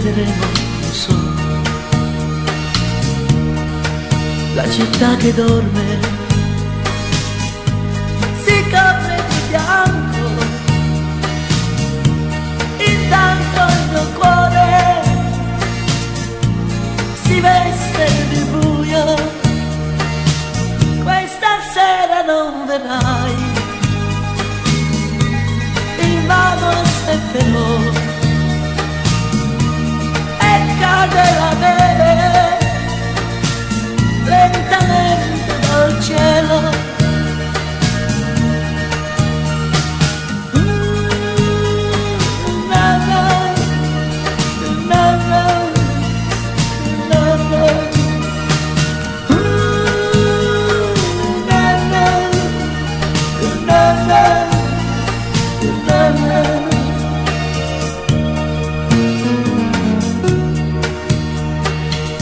rivedremo, lo so. La città che dorme si copre di bianco, intanto il mio cuore si veste di buio. Questa sera non verrai, invano aspetterò e cade la neve lentamente dal cielo.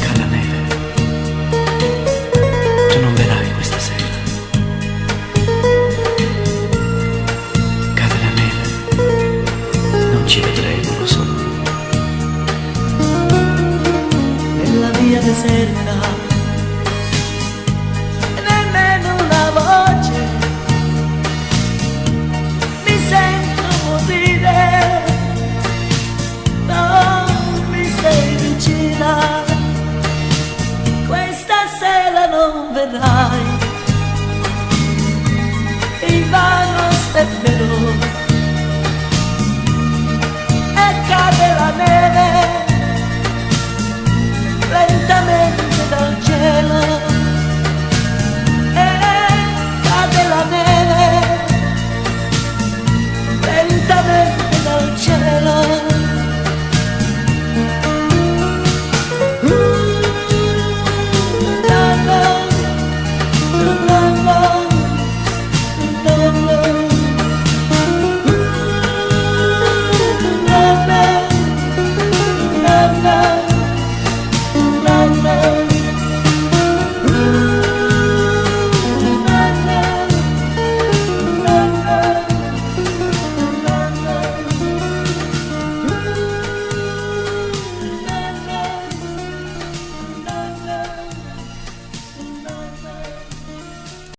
Cara neve, tu non verrai questa sera. Cade la neve, non ci vedremo, lo so. Nella via deserta e nemmeno una voce, mi sento morire, non mi sei vicina. Questa sera non verrai, invano aspetterò